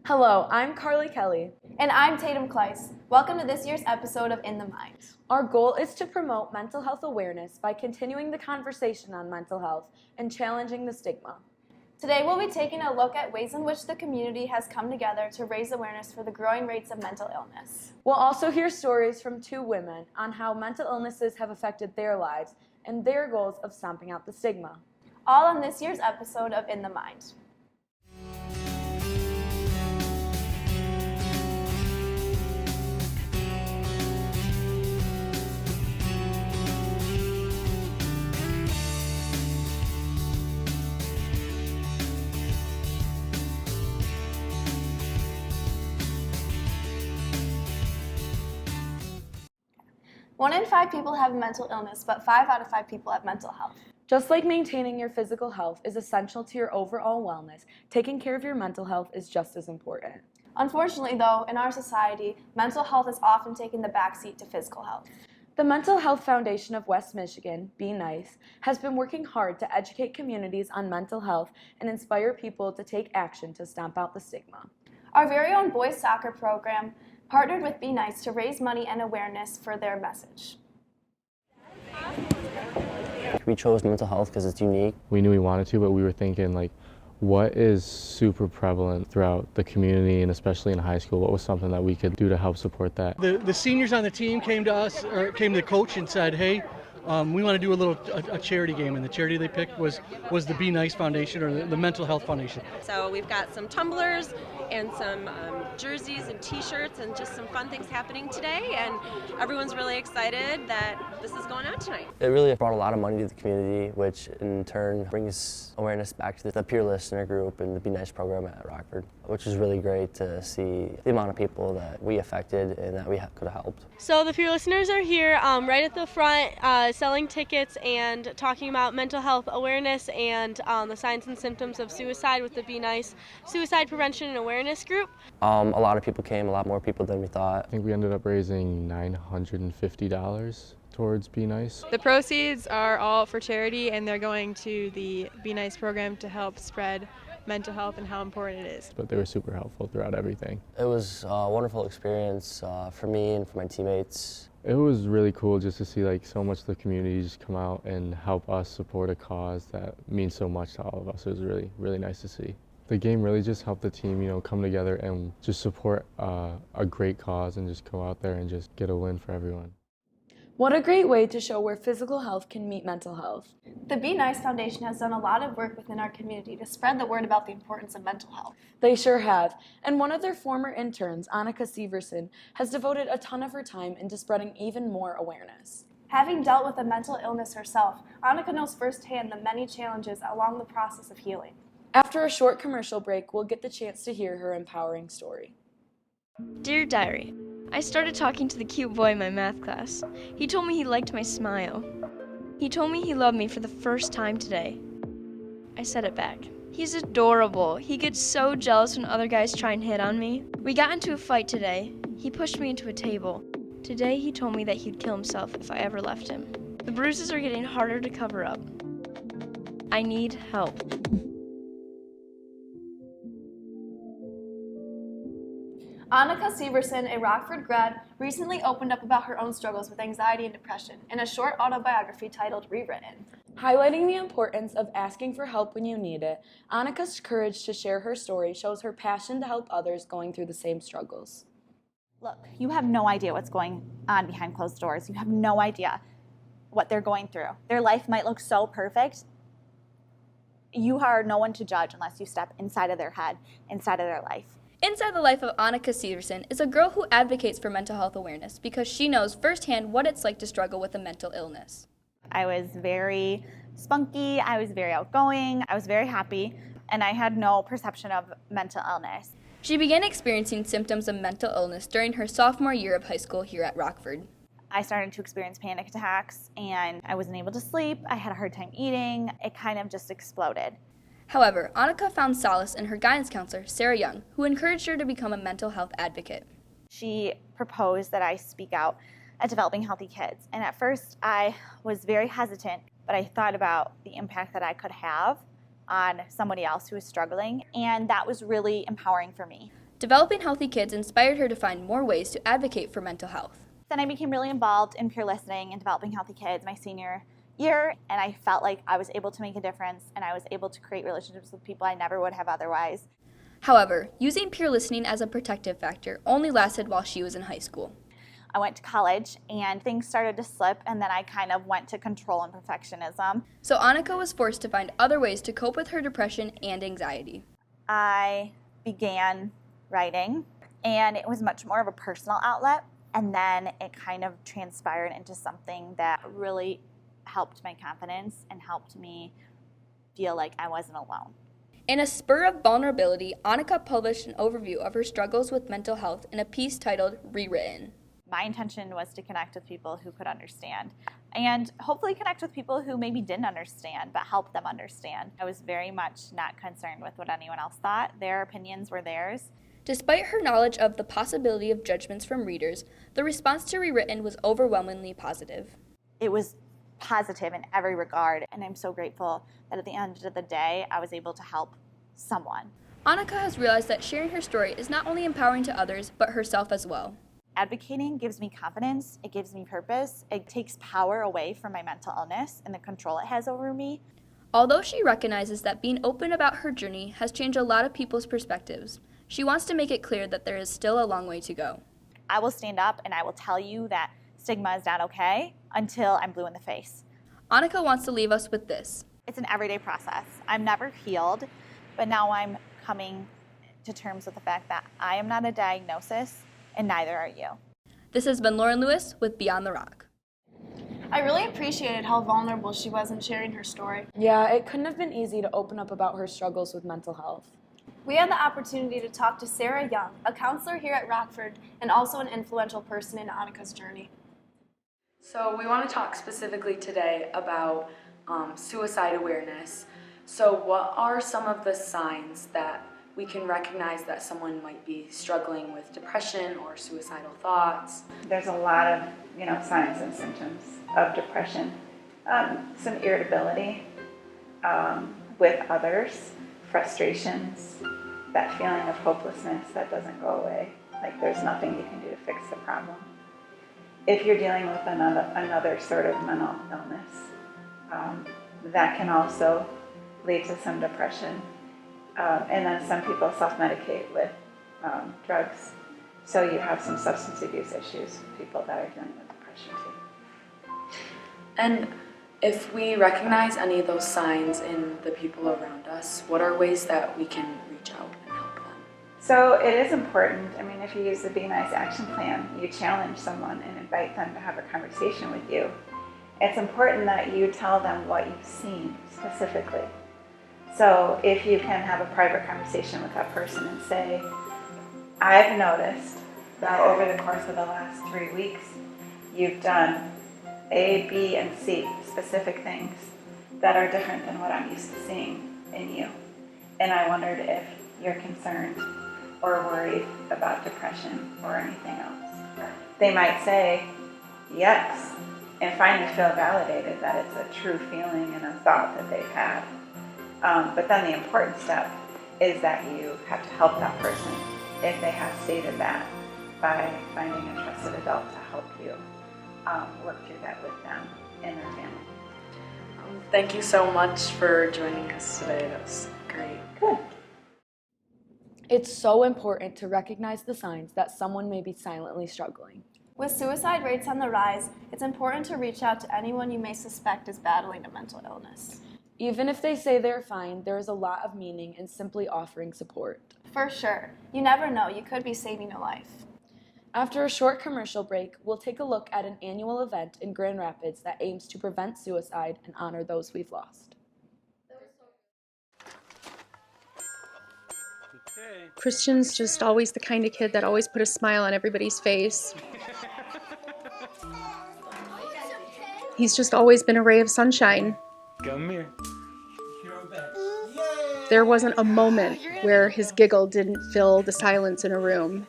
Hello, I'm Kelley. And I'm Kleis. Welcome to this year's episode of In the Mind. Our goal is to promote mental health awareness by continuing the conversation on mental health and challenging the stigma. Today we'll be taking a look at ways in which the community has come together to raise awareness for the growing rates of mental illness. We'll also hear stories from two women on how mental illnesses have affected their lives and their goals of stomping out the stigma. All on this year's episode of In the Mind. One in 5 people have a mental illness, but 5 out of 5 people have mental health. Just like maintaining your physical health is essential to your overall wellness, taking care of your mental health is just as important. Unfortunately, though, in our society, mental health is often taking the backseat to physical health. The Mental Health Foundation of West Michigan, Be Nice, has been working hard to educate communities on mental health and inspire people to take action to stomp out the stigma. Our very own boys soccer program partnered with Be Nice to raise money and awareness for their message. We chose mental health because it's unique. We knew we wanted to, but we were thinking, what is super prevalent throughout the community and especially in high school? What was something that we could do to help support that? The seniors on the team came to us, or came to the coach and said, hey, we want to do a charity game, and the charity they picked was the Be Nice Foundation, or the Mental Health Foundation. So we've got some tumblers and some jerseys and t-shirts and just some fun things happening today, and everyone's really excited that this is going on tonight. It really brought a lot of money to the community, which in turn brings awareness back to the peer listener group and the Be Nice program at Rockford, which is really great to see the amount of people that we affected and that we could have helped. So the peer listeners are here right at the front selling tickets and talking about mental health awareness and the signs and symptoms of suicide with the Be Nice Suicide Prevention and Awareness Group. A lot of people came, a lot more people than we thought. I think we ended up raising $950 towards Be Nice. The proceeds are all for charity, and they're going to the Be Nice program to help spread mental health and how important it is. But they were super helpful throughout everything. It was a wonderful experience for me and for my teammates. It was really cool just to see so much of the community just come out and help us support a cause that means so much to all of us. It was really, really nice to see. The game really just helped the team, come together and just support a great cause and just go out there and just get a win for everyone. What a great way to show where physical health can meet mental health. The Be Nice Foundation has done a lot of work within our community to spread the word about the importance of mental health. They sure have. And one of their former interns, Annika Severson, has devoted a ton of her time into spreading even more awareness. Having dealt with a mental illness herself, Annika knows firsthand the many challenges along the process of healing. After a short commercial break, we'll get the chance to hear her empowering story. Dear Diary, I started talking to the cute boy in my math class. He told me he liked my smile. He told me he loved me for the first time today. I said it back. He's adorable. He gets so jealous when other guys try and hit on me. We got into a fight today. He pushed me into a table. Today he told me that he'd kill himself if I ever left him. The bruises are getting harder to cover up. I need help. Annika Severson, a Rockford grad, recently opened up about her own struggles with anxiety and depression in a short autobiography titled Rewritten. Highlighting the importance of asking for help when you need it, Annika's courage to share her story shows her passion to help others going through the same struggles. Look, you have no idea what's going on behind closed doors. You have no idea what they're going through. Their life might look so perfect. You are no one to judge unless you step inside of their head, inside of their life. Inside the life of Annika Severson is a girl who advocates for mental health awareness because she knows firsthand what it's like to struggle with a mental illness. I was very spunky, I was very outgoing, I was very happy, and I had no perception of mental illness. She began experiencing symptoms of mental illness during her sophomore year of high school here at Rockford. I started to experience panic attacks, and I wasn't able to sleep, I had a hard time eating, it kind of just exploded. However, Annika found solace in her guidance counselor, Sarah Young, who encouraged her to become a mental health advocate. She proposed that I speak out at Developing Healthy Kids, and at first I was very hesitant, but I thought about the impact that I could have on somebody else who was struggling, and that was really empowering for me. Developing Healthy Kids inspired her to find more ways to advocate for mental health. Then I became really involved in peer listening and Developing Healthy Kids my senior year, and I felt like I was able to make a difference and I was able to create relationships with people I never would have otherwise. However, using peer listening as a protective factor only lasted while she was in high school. I went to college and things started to slip, and then I kind of went to control and perfectionism. So Annika was forced to find other ways to cope with her depression and anxiety. I began writing, and it was much more of a personal outlet, and then it kind of transpired into something that really helped my confidence and helped me feel like I wasn't alone. In a spur of vulnerability, Annika published an overview of her struggles with mental health in a piece titled Rewritten. My intention was to connect with people who could understand and hopefully connect with people who maybe didn't understand, but help them understand. I was very much not concerned with what anyone else thought. Their opinions were theirs. Despite her knowledge of the possibility of judgments from readers, the response to Rewritten was overwhelmingly positive. It was positive in every regard, and I'm so grateful that at the end of the day, I was able to help someone. Annika has realized that sharing her story is not only empowering to others, but herself as well. Advocating gives me confidence, it gives me purpose, it takes power away from my mental illness and the control it has over me. Although she recognizes that being open about her journey has changed a lot of people's perspectives, she wants to make it clear that there is still a long way to go. I will stand up and I will tell you that stigma is not okay until I'm blue in the face. Annika wants to leave us with this. It's an everyday process. I'm never healed, but now I'm coming to terms with the fact that I am not a diagnosis, and neither are you. This has been Lauren Lewis with Beyond the Rock. I really appreciated how vulnerable she was in sharing her story. Yeah, it couldn't have been easy to open up about her struggles with mental health. We had the opportunity to talk to Sarah Young, a counselor here at Rockford and also an influential person in Annika's journey. So we want to talk specifically today about suicide awareness. So what are some of the signs that we can recognize that someone might be struggling with depression or suicidal thoughts? There's a lot of, signs and symptoms of depression. Some irritability with others, frustrations, that feeling of hopelessness that doesn't go away, like there's nothing you can do to fix the problem. If you're dealing with another sort of mental illness, that can also lead to some depression. And then some people self-medicate with drugs. So you have some substance abuse issues with people that are dealing with depression too. And if we recognize any of those signs in the people around us, what are ways that we can reach out and help them? So it is important. If you use the Be Nice action plan, you challenge someone and invite them to have a conversation with you. It's important that you tell them what you've seen specifically. So if you can have a private conversation with that person and say, I've noticed that over the course of the last 3 weeks, you've done A, B, and C, specific things that are different than what I'm used to seeing in you. And I wondered if you're concerned or worried about depression or anything else. They might say, yes, and finally feel validated that it's a true feeling and a thought that they've had. But then the important step is that you have to help that person if they have stated that by finding a trusted adult to help you work through that with them and their family. Thank you so much for joining us today. That was great. Good. It's so important to recognize the signs that someone may be silently struggling. With suicide rates on the rise, it's important to reach out to anyone you may suspect is battling a mental illness. Even if they say they're fine, there is a lot of meaning in simply offering support. For sure. You never know, you could be saving a life. After a short commercial break, we'll take a look at an annual event in Grand Rapids that aims to prevent suicide and honor those we've lost. Christian's just always the kind of kid that always put a smile on everybody's face. He's just always been a ray of sunshine. Come here. There wasn't a moment where his giggle didn't fill the silence in a room.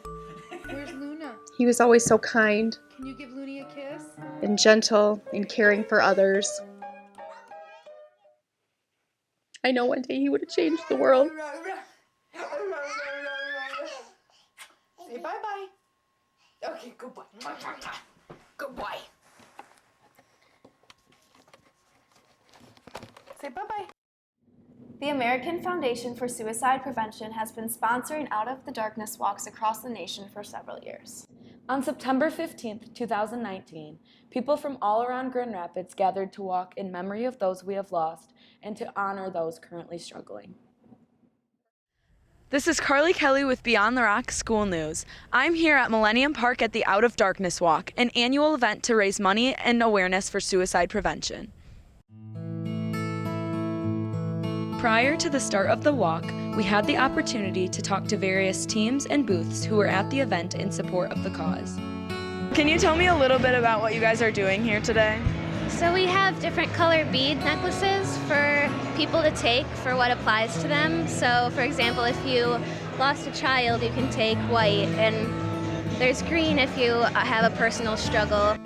Where's Luna? He was always so kind Can you give Looney a kiss? and gentle and caring for others. I know one day he would have changed the world. Okay, good boy. Good boy. Say bye-bye. The American Foundation for Suicide Prevention has been sponsoring Out of the Darkness walks across the nation for several years. On September 15th, 2019, people from all around Grand Rapids gathered to walk in memory of those we have lost and to honor those currently struggling. This is Kelley with Beyond the Rock School News. I'm here at Millennium Park at the Out of Darkness Walk, an annual event to raise money and awareness for suicide prevention. Prior to the start of the walk, we had the opportunity to talk to various teams and booths who were at the event in support of the cause. Can you tell me a little bit about what you guys are doing here today? So we have different color bead necklaces for people to take for what applies to them. So for example, if you lost a child, you can take white, and there's green if you have a personal struggle.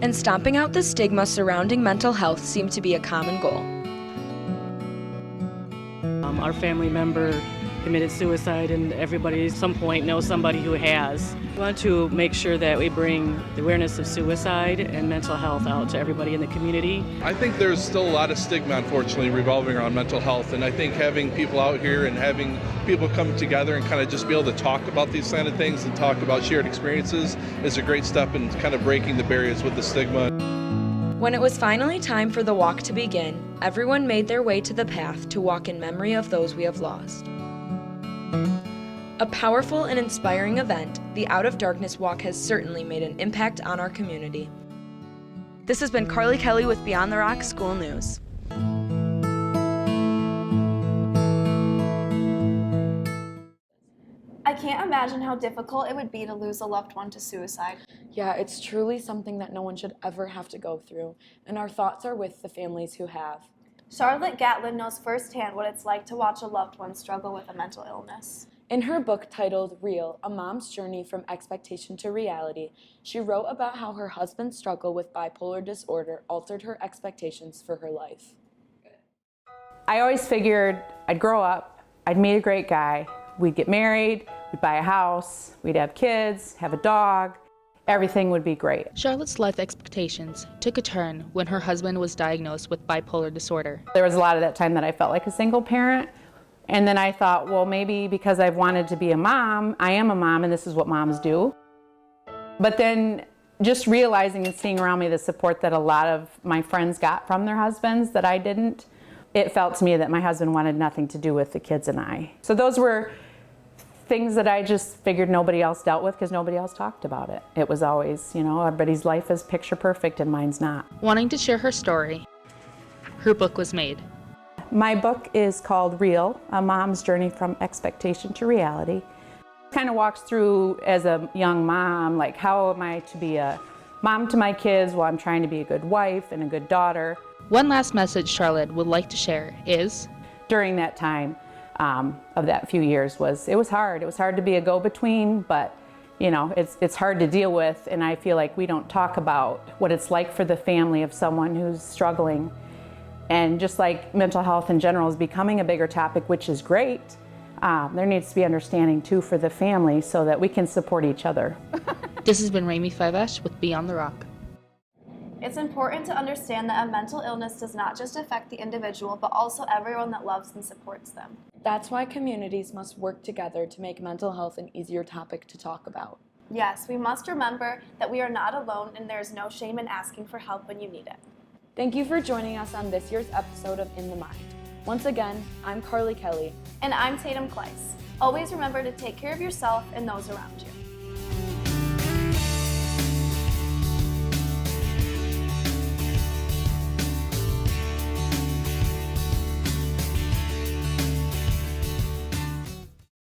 And stomping out the stigma surrounding mental health seemed to be a common goal. Our family member committed suicide, and everybody at some point knows somebody who has. We want to make sure that we bring the awareness of suicide and mental health out to everybody in the community. I think there's still a lot of stigma, unfortunately, revolving around mental health, and I think having people out here and having people come together and kind of just be able to talk about these kind of things and talk about shared experiences is a great step in kind of breaking the barriers with the stigma. When it was finally time for the walk to begin, everyone made their way to the path to walk in memory of those we have lost. A powerful and inspiring event, the Out of Darkness Walk has certainly made an impact on our community. This has been Kelley with Beyond the Rock School News. I can't imagine how difficult it would be to lose a loved one to suicide. Yeah, it's truly something that no one should ever have to go through, and our thoughts are with the families who have. Charlotte Gatlin knows firsthand what it's like to watch a loved one struggle with a mental illness. In her book titled Real, A Mom's Journey from Expectation to Reality, she wrote about how her husband's struggle with bipolar disorder altered her expectations for her life. I always figured I'd grow up, I'd meet a great guy, we'd get married, we'd buy a house, we'd have kids, have a dog, everything would be great. Charlotte's life expectations took a turn when her husband was diagnosed with bipolar disorder. There was a lot of that time that I felt like a single parent. And then I thought, well, maybe because I've wanted to be a mom, I am a mom and this is what moms do. But then just realizing and seeing around me the support that a lot of my friends got from their husbands that I didn't, it felt to me that my husband wanted nothing to do with the kids and I. So those were things that I just figured nobody else dealt with because nobody else talked about it. It was always, everybody's life is picture perfect and mine's not. Wanting to share her story, her book was made. My book is called Real, A Mom's Journey from Expectation to Reality. It kind of walks through as a young mom, like how am I to be a mom to my kids while I'm trying to be a good wife and a good daughter. One last message Charlotte would like to share is, during that time of that few years it was hard. It was hard to be a go-between, but it's hard to deal with, and I feel like we don't talk about what it's like for the family of someone who's struggling. And just like mental health in general is becoming a bigger topic, which is great, there needs to be understanding too for the family so that we can support each other. This has been Raimi Fivesh with Beyond the Rock. It's important to understand that a mental illness does not just affect the individual, but also everyone that loves and supports them. That's why communities must work together to make mental health an easier topic to talk about. Yes, we must remember that we are not alone and there is no shame in asking for help when you need it. Thank you for joining us on this year's episode of In the Mind. Once again, I'm Kelley. And I'm Kleis. Always remember to take care of yourself and those around you.